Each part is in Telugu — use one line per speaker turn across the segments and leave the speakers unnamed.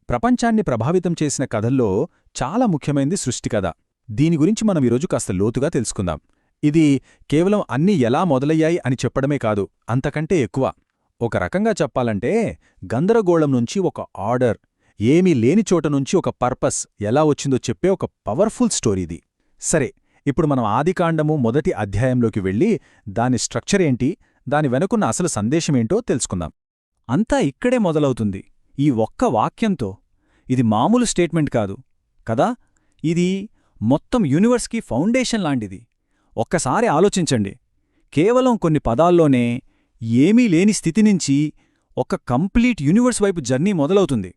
ప్రపంచాన్ని ప్రభావితం చేసిన కథల్లో చాలా ముఖ్యమైనది సృష్టి కథ. దీని గురించి మనం ఈరోజు కాస్త లోతుగా తెలుసుకుందాం. ఇది కేవలం అన్నీ ఎలా మొదలయ్యాయి అని చెప్పడమే కాదు, అంతకంటే ఎక్కువ. ఒక రకంగా చెప్పాలంటే గందరగోళం నుంచి ఒక ఆర్డర్, ఏమీ లేని చోట నుంచి ఒక పర్పస్ ఎలా వచ్చిందో చెప్పే ఒక పవర్ఫుల్ స్టోరీది. సరే, ఇప్పుడు మనం ఆదికాండము మొదటి అధ్యాయంలోకి వెళ్ళి దాని స్ట్రక్చర్ ఏంటి, దాని వెనుకున్న అసలు సందేశమేంటో తెలుసుకుందాం. అంతా ఇక్కడే మొదలవుతుంది, ఈ ఒక్క వాక్యంతో. ఇది మామూలు స్టేట్మెంట్ కాదు కదా, ఇది మొత్తం యూనివర్స్కి ఫౌండేషన్ లాంటిది. ఒక్కసారి ఆలోచించండి, కేవలం కొన్ని పదాల్లోనే ఏమీ లేని స్థితి నుంచి ఒక కంప్లీట్ యూనివర్స్ వైపు జర్నీ మొదలవుతుంది.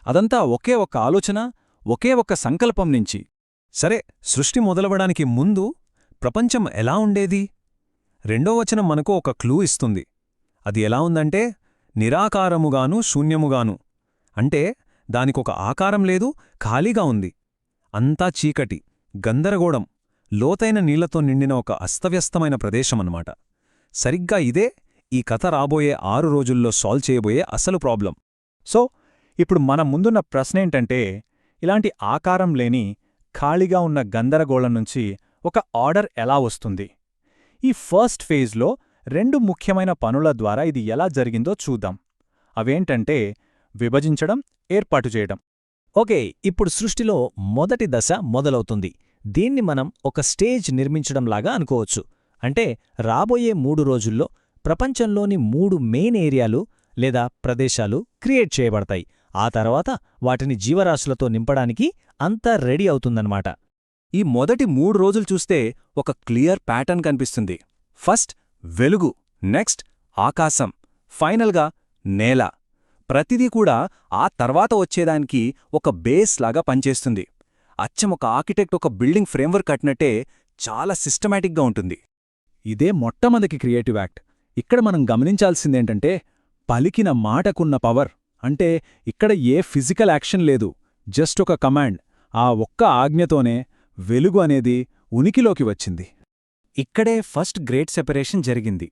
అదంతా ఒకే ఒక్క ఆలోచన, ఒకే ఒక్క సంకల్పం నుంచి.
సరే, సృష్టి మొదలవడానికి ముందు ప్రపంచం ఎలా ఉండేది? రెండో వచనం మనకు ఒక క్లూ ఇస్తుంది. అది ఎలా ఉందంటే నిరాకారముగాను శూన్యముగాను. అంటే దానికొక ఆకారం లేదు, ఖాళీగా ఉంది. అంతా చీకటి, గందరగోళం, లోతైన నీళ్లతో నిండిన ఒక అస్తవ్యస్తమైన ప్రదేశమన్నమాట. సరిగ్గా ఇదే ఈ కథ రాబోయే 6 రోజుల్లో సాల్వ్ చేయబోయే అసలు ప్రాబ్లం.
సో ఇప్పుడు మన ముందున్న ప్రశ్నేంటంటే, ఇలాంటి ఆకారం లేని ఖాళీగా ఉన్న గందరగోళం నుంచి ఒక ఆర్డర్ ఎలా వస్తుంది? ఈ ఫస్ట్ ఫేజ్లో 2 ముఖ్యమైన పనుల ద్వారా ఇది ఎలా జరిగిందో చూద్దాం. అవేంటంటే విభజించడం, ఏర్పాటు చేయడం.
ఓకే, ఇప్పుడు సృష్టిలో మొదటి దశ మొదలవుతుంది. దీన్ని మనం ఒక స్టేజ్ నిర్మించడంలాగా అనుకోవచ్చు. అంటే రాబోయే 3 రోజుల్లో ప్రపంచంలోని 3 మెయిన్ ఏరియాలు లేదా ప్రదేశాలు క్రియేట్ చేయబడతాయి. ఆ తర్వాత వాటిని జీవరాశులతో నింపడానికి అంతా రెడీ అవుతుందన్నమాట.
ఈ మొదటి 3 రోజులు చూస్తే ఒక క్లియర్ ప్యాటర్న్ కనిపిస్తుంది. ఫస్ట్ వెలుగు, నెక్స్ట్ ఆకాశం, ఫైనల్గా నేల. ప్రతిదీ కూడా ఆ తర్వాత వచ్చేదానికి ఒక బేస్ లాగా పనిచేస్తుంది. అచ్చం ఒక ఆర్కిటెక్ట్ ఒక బిల్డింగ్ ఫ్రేమ్వర్క్ కట్టినట్టే చాలా సిస్టమాటిక్గా ఉంటుంది. ఇదే మొట్టమొదటి క్రియేటివ్ యాక్ట్. ఇక్కడ మనం గమనించాల్సిందేంటంటే పలికిన మాటకున్న పవర్. అంటే ఇక్కడ ఏ ఫిజికల్ యాక్షన్ లేదు, జస్ట్ ఒక కమాండ్. ఆ ఒక్క ఆజ్ఞతోనే వెలుగు అనేది ఉనికిలోకి వచ్చింది. ఇక్కడే ఫస్ట్ గ్రేట్ సెపరేషన్ జరిగింది.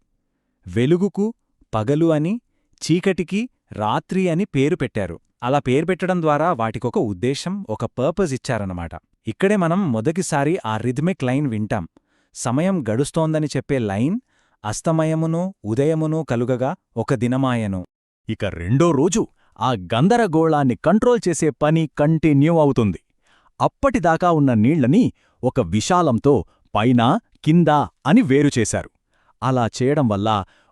వెలుగుకు పగలు అని, చీకటికి రాత్రి అని పేరు పెట్టారు. అలా పేరు పెట్టడం ద్వారా వాటికొక ఉద్దేశం, ఒక పర్పస్ ఇచ్చారన్నమాట. ఇక్కడే మనం మొదటిసారి ఆ రిథమిక్ లైన్ వింటాం. సమయం గడుస్తోందని చెప్పే లైన్ అస్తమయమును ఉదయమును కలుగగా ఒక దినమాయను. ఇక రెండో రోజు ఆ గందరగోళాన్ని కంట్రోల్ చేసే పని కంటిన్యూ అవుతుంది. అప్పటిదాకా ఉన్న నీళ్లని ఒక విశాలంతో పైన కింద అని వేరుచేశారు. అలా చేయడం వల్ల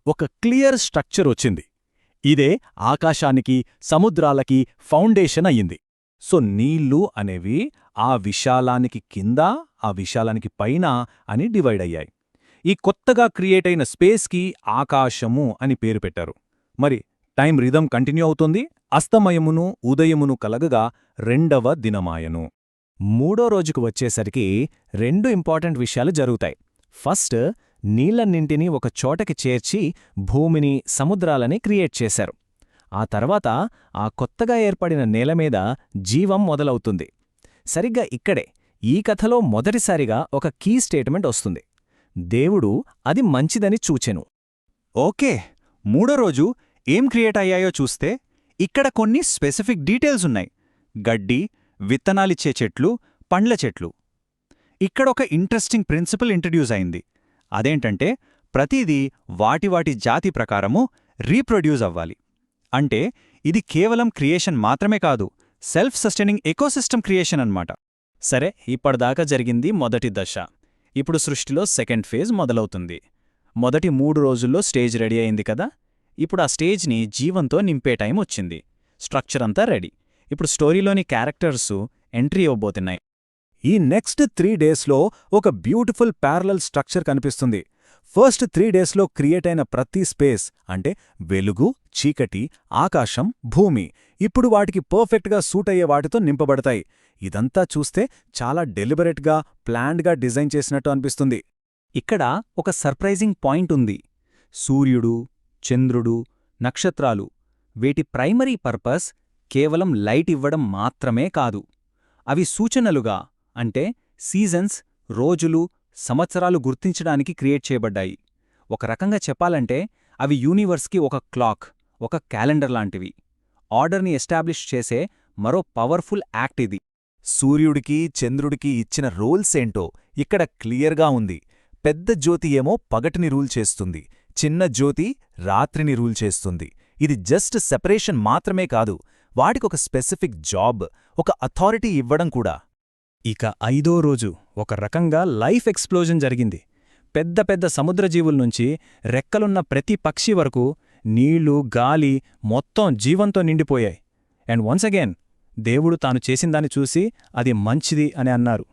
ఒక క్లియర్ స్ట్రక్చర్ వచ్చింది. ఇదే ఆకాశానికి, సముద్రాలకి ఫౌండేషన్ అయ్యింది. సో నీళ్లు అనేవి ఆ విశాలానికి కింద, ఆ విశాలానికి పైన అని డివైడ్ అయ్యాయి. ఈ కొత్తగా క్రియేట్ అయిన స్పేస్కి ఆకాశము అని పేరు పెట్టారు. మరి టైం రిథం కంటిన్యూ అవుతుంది. అస్తమయమును ఉదయమును కలగగా రెండవ దినమాయను.
మూడో రోజుకు వచ్చేసరికి 2 ఇంపార్టెంట్ విషయాలు జరుగుతాయి. ఫస్ట్, నీళ్లన్నింటినీ ఒక చోటకి చేర్చి భూమిని, సముద్రాలని క్రియేట్ చేశారు. ఆ తర్వాత ఆ కొత్తగా ఏర్పడిన నేలమీద జీవం మొదలవుతుంది. సరిగ్గా ఇక్కడే ఈ కథలో మొదటిసారిగా ఒక కీ స్టేట్మెంట్ వస్తుంది. దేవుడు అది మంచిదని చూచెను.
ఓకే, మూడో రోజు ఏం క్రియేట్ అయ్యాయో చూస్తే ఇక్కడ కొన్ని స్పెసిఫిక్ డీటెయిల్స్ ఉన్నాయి. గడ్డి, విత్తనాలిచ్చే చెట్లు, పండ్ల చెట్లు. ఇక్కడొక ఇంట్రెస్టింగ్ ప్రిన్సిపల్ ఇంట్రడ్యూస్ అయింది. అదేంటంటే ప్రతిదీ వాటి జాతి ప్రకారము రీప్రొడ్యూస్ అవ్వాలి. అంటే ఇది కేవలం క్రియేషన్ మాత్రమే కాదు, సెల్ఫ్ సస్టైనింగ్ ఎకోసిస్టమ్ క్రియేషన్ అన్నమాట.
సరే, ఇప్పటిదాకా జరిగింది మొదటి దశ. ఇప్పుడు సృష్టిలో సెకండ్ ఫేజ్ మొదలవుతుంది. మొదటి 3 రోజుల్లో స్టేజ్ రెడీ అయింది కదా. ఇప్పుడు ఆ స్టేజ్ని జీవంతో నింపే టైం వచ్చింది. స్ట్రక్చర్ అంతా రెడీ. ఇప్పుడు స్టోరీలోని క్యారెక్టర్సు ఎంట్రీ ఇవ్వబోతున్నాయి.
ఈ నెక్స్ట్ 3 డేస్లో ఒక బ్యూటిఫుల్ ప్యారలల్ స్ట్రక్చర్ కనిపిస్తుంది. ఫస్ట్ 3 డేస్లో క్రియేట్ అయిన ప్రతి స్పేస్, అంటే వెలుగు, చీకటి, ఆకాశం, భూమి, ఇప్పుడు వాటికి పర్ఫెక్ట్గా సూట్ అయ్యే వాటితో నింపబడతాయి. ఇదంతా చూస్తే చాలా డెలిబరేట్గా, ప్లాన్డ్గా డిజైన్ చేసినట్టు అనిపిస్తుంది.
ఇక్కడ ఒక సర్ప్రైజింగ్ పాయింట్ ఉంది. సూర్యుడు, చంద్రుడు, నక్షత్రాలు, వీటి ప్రైమరీ పర్పస్ కేవలం లైట్ ఇవ్వడం మాత్రమే కాదు. అవి సూచనలుగా, అంటే సీజన్స్, రోజులు, సంవత్సరాలు గుర్తించడానికి క్రియేట్ చేయబడ్డాయి. ఒక రకంగా చెప్పాలంటే అవి యూనివర్స్కి ఒక క్లాక్, ఒక క్యాలెండర్ లాంటివి. ఆర్డర్ని ఎస్టాబ్లిష్ చేసే
మరో పవర్ఫుల్ యాక్ట్ ఇది.
సూర్యుడికి చంద్రుడికి ఇచ్చిన రోల్సేంటో ఇక్కడ క్లియర్గా ఉంది. పెద్ద జ్యోతి ఏమో పగటిని రూల్ చేస్తుంది, చిన్న జ్యోతి రాత్రిని రూల్ చేస్తుంది. ఇది జస్ట్ సెపరేషన్ మాత్రమే కాదు, వాటికొక స్పెసిఫిక్ జాబ్, ఒక అథారిటీ ఇవ్వడం కూడా.
ఇక 5వ రోజు ఒక రకంగా లైఫ్ ఎక్స్ప్లోజన్ జరిగింది. పెద్ద పెద్ద సముద్రజీవుల్నుంచి రెక్కలున్న ప్రతి పక్షి వరకు నీళ్లు, గాలి మొత్తం జీవంతో నిండిపోయాయి. అండ్ వన్స్ అగైన్ దేవుడు తాను చేసిందాన్ని చూసి అది మంచిది అని అన్నారు.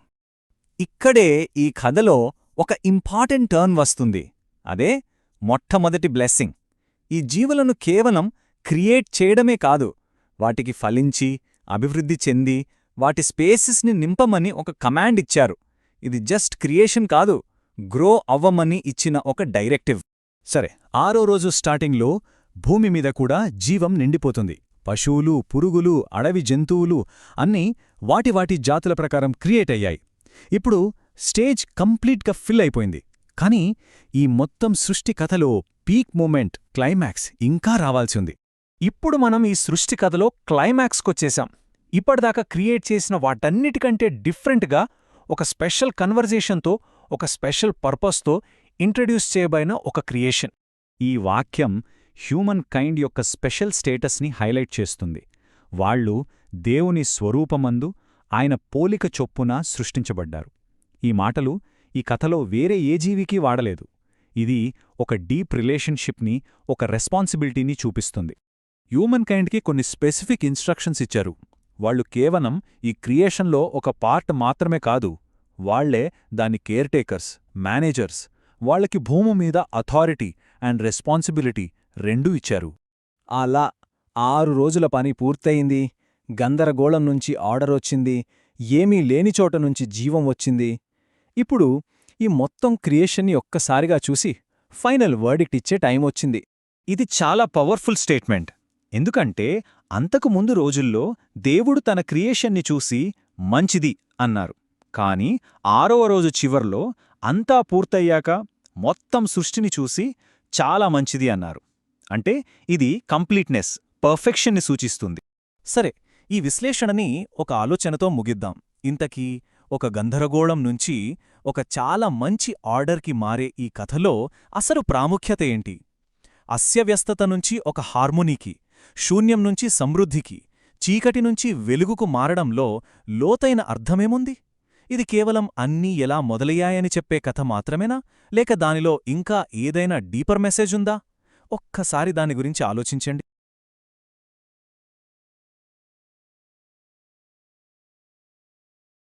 ఇక్కడే ఈ కథలో ఒక ఇంపార్టెంట్ టర్న్ వస్తుంది. అదే మొట్టమొదటి బ్లెస్సింగ్. ఈ జీవులను కేవలం క్రియేట్ చేయడమే కాదు, వాటికి ఫలించి, అభివృద్ధి చెంది, వాటి స్పేసెస్ని నింపమని ఒక కమాండ్ ఇచ్చారు. ఇది జస్ట్ క్రియేషన్ కాదు, గ్రో అవ్వమని ఇచ్చిన ఒక డైరెక్టివ్.
సరే, 6వ రోజు స్టార్టింగ్లో భూమి మీద కూడా జీవం నిండిపోతుంది. పశువులు, పురుగులు, అడవి జంతువులు అన్నీ వాటి వాటి జాతుల ప్రకారం క్రియేట్ అయ్యాయి. ఇప్పుడు స్టేజ్ కంప్లీట్గా ఫిల్ అయిపోయింది. కానీ ఈ మొత్తం సృష్టి కథలో పీక్ మూమెంట్, క్లైమాక్స్ ఇంకా రావాల్సి ఉంది.
ఇప్పుడు మనం ఈ సృష్టి కథలో క్లైమాక్స్కొచ్చేశాం. ఇప్పటిదాకా క్రియేట్ చేసిన వాటన్నిటికంటే డిఫరెంట్గా ఒక స్పెషల్ కన్వర్జేషన్తో, ఒక స్పెషల్ పర్పస్తో ఇంట్రడ్యూస్ చేయబడిన ఒక క్రియేషన్. ఈ వాక్యం హ్యూమన్ కైండ్ యొక్క స్పెషల్ స్టేటస్ని హైలైట్ చేస్తుంది. వాళ్ళు దేవుని స్వరూపమందు ఆయన పోలిక చొప్పున సృష్టించబడ్డారు. ఈ మాటలు ఈ కథలో వేరే ఏ జీవికీ వాడలేదు. ఇది ఒక డీప్ రిలేషన్షిప్ని, ఒక రెస్పాన్సిబిలిటీని చూపిస్తుంది. హ్యూమన్ కైండ్కి కొన్ని స్పెసిఫిక్ ఇన్స్ట్రక్షన్స్ ఇచ్చారు. వాళ్ళు కేవలం ఈ క్రియేషన్లో ఒక పార్ట్ మాత్రమే కాదు, వాళ్లే దాని కేర్టేకర్స్, మేనేజర్స్. వాళ్లకి భూమి మీద అథారిటీ అండ్ రెస్పాన్సిబిలిటీ రెండూ ఇచ్చారు.
అలా 6 రోజుల పని పూర్తయింది. గందరగోళం నుంచి ఆర్డరొచ్చింది. ఏమీ లేని చోట నుంచి జీవం వచ్చింది. ఇప్పుడు ఈ మొత్తం క్రియేషన్ని ఒక్కసారిగా చూసి ఫైనల్ వర్డిక్ట్ ఇచ్చే టైం వచ్చింది.
ఇది చాలా పవర్ఫుల్ స్టేట్మెంట్. ఎందుకంటే అంతకు ముందు రోజుల్లో దేవుడు తన క్రియేషన్ని చూసి మంచిది అన్నారు. కాని 6వ రోజు చివర్లో అంతా పూర్తయ్యాక మొత్తం సృష్టిని చూసి చాలా మంచిది అన్నారు. అంటే ఇది కంప్లీట్నెస్, పర్ఫెక్షన్ని సూచిస్తుంది. సరే, ఈ విశ్లేషణని ఒక ఆలోచనతో ముగిద్దాం. ఇంతకీ ఒక గందరగోళం నుంచి ఒక చాలా మంచి ఆర్డర్కి మారే ఈ కథలో అసలు ప్రాముఖ్యత ఏంటి? అస్యవ్యస్తత నుంచి ఒక హార్మోనీకి, శూన్యం నుంచి సమృద్ధికి, చీకటి నుంచి వెలుగుకు మారడంలో లోతైన అర్థమేముంది? ఇది కేవలం అన్నీ ఎలా మొదలయ్యాయని చెప్పే కథ మాత్రమేనా, లేక దానిలో ఇంకా ఏదైనా డీపర్ మెసేజ్ ఉందా? ఒక్కసారి దాని గురించి ఆలోచించండి.